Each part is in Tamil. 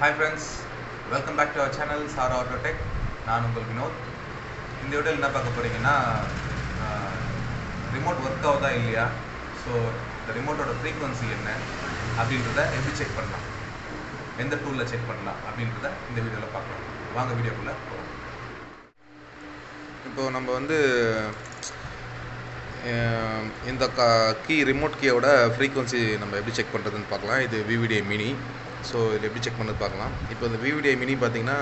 Hi friends, welcome back to our channel Sara Auto Tech. நான் உங்கள் வினோத். இந்த வீடியோவில் என்ன பார்க்க போகிறீங்கன்னா ரிமோட் ஒர்க் ஆகுதா இல்லையா, ஸோ இந்த ரிமோட்டோட ஃப்ரீக்வன்சி என்ன அப்படின்றத எப்படி செக் பண்ணலாம், எந்த டூலில் செக் பண்ணலாம் அப்படின்றத இந்த வீடியோவில் பார்க்கலாம். வாங்க வீடியோக்குள்ளே போகிறோம். இப்போது நம்ம இந்த கீ ரிமோட் கீயோட ஃப்ரீக்வன்சி நம்ம எப்படி செக் பண்ணுறதுன்னு பார்க்கலாம். இது VVDI மினி. ஸோ இது எப்படி செக் பண்ணது பார்க்கலாம். இப்போ இந்த VVDI மினி பார்த்திங்கன்னா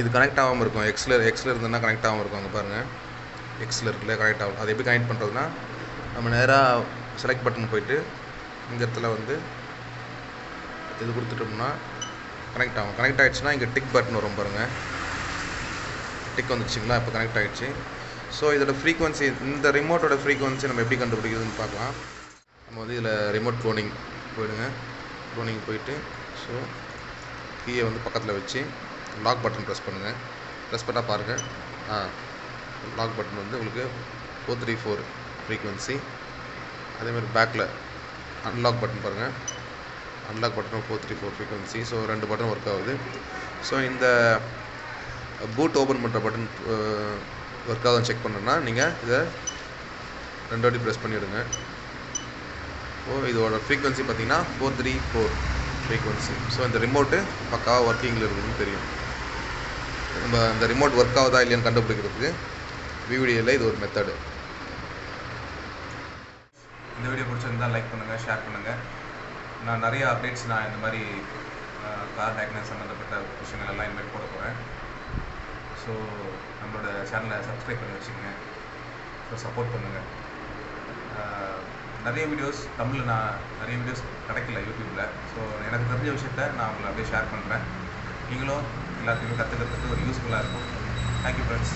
இது கனெக்ட் ஆகாமல் இருக்கும். எக்ஸில் இருந்ததுன்னா கனெக்ட் ஆகாமல் இருக்கும். அங்கே பாருங்கள், எக்ஸில் இருக்குல்ல கனெக்ட் ஆகும். அது எப்படி கனெக்ட் பண்ணுறதுன்னா, நம்ம நேராக செலக்ட் பட்டன் போயிட்டு இந்த இடத்துல இது கொடுத்துட்டோம்னா கனெக்ட் ஆகும். கனெக்ட் ஆகிடுச்சுன்னா இங்கே டிக் பட்டன் வரும் பாருங்கள், டிக் வந்துடுச்சிங்களா, இப்போ கனெக்ட் ஆகிடுச்சு. ஸோ இதோட ஃப்ரீக்வன்சி, இந்த ரிமோட்டோட ஃப்ரீக்வன்சி நம்ம எப்படி கண்டுபிடிக்கிறதுன்னு பார்க்கலாம். நம்ம இதில் ரிமோட் க்ளோனிங் போயிடுங்க. க்ளோனிங் போயிட்டு ஸோ கீயை பக்கத்தில் வச்சு லாக் பட்டன் ப்ரெஸ் பண்ணுங்கள். ப்ரெஸ் பண்ணால் பாருங்கள், லாக் பட்டன் உங்களுக்கு 434 ஃப்ரீக்வன்சி. அதேமாதிரி பேக்கில் அன்லாக் பட்டன் பாருங்கள், unlock button 434 frequency. So 2 button work ஆகுது. ஸோ இந்த பூட் ஓப்பன் பண்ணுற பட்டன் ஒர்க் ஆகுதுன்னு செக் பண்ணணுன்னா நீங்கள் இதை 2 வாட்டி ப்ரெஸ் பண்ணிவிடுங்க. இதோட ஃப்ரீக்வன்சி பார்த்திங்கன்னா 434 ஃப்ரீக்வன்சி. ஸோ இந்த ரிமோட்டு பக்காவாக ஒர்க்கிங்கில் இருக்குதுன்னு தெரியும். நம்ம இந்த ரிமோட் ஒர்க் ஆகுதா இல்லையான்னு கண்டுபிடிக்கிறதுக்கு VVDIயில் இது ஒரு மெத்தடு. இந்த வீடியோ பிடிச்சிருந்தால் லைக் பண்ணுங்கள், ஷேர் பண்ணுங்கள். நான் நிறைய அப்டேட்ஸ் இந்த மாதிரி கார் டயக்னோஸ் சம்மந்தப்பட்ட விஷயங்கள் எல்லாம் இனிமேல் போட போகிறேன். ஸோ நம்மளோட சேனலை சப்ஸ்கிரைப் பண்ணி வச்சுக்கோங்க. ஸோ சப்போர்ட் பண்ணுங்கள். நிறைய வீடியோஸ் தமிழில் நிறைய வீடியோஸ் கிடைக்கல யூடியூப்பில். ஸோ எனக்கு தெரிஞ்ச விஷயத்த நான் உங்களை அப்படியே ஷேர் பண்ணுறேன். நீங்களும் எல்லாத்துக்குமே கற்றுக்கிறதுக்கு ஒரு யூஸ்ஃபுல்லாக இருக்கும். Thank you friends.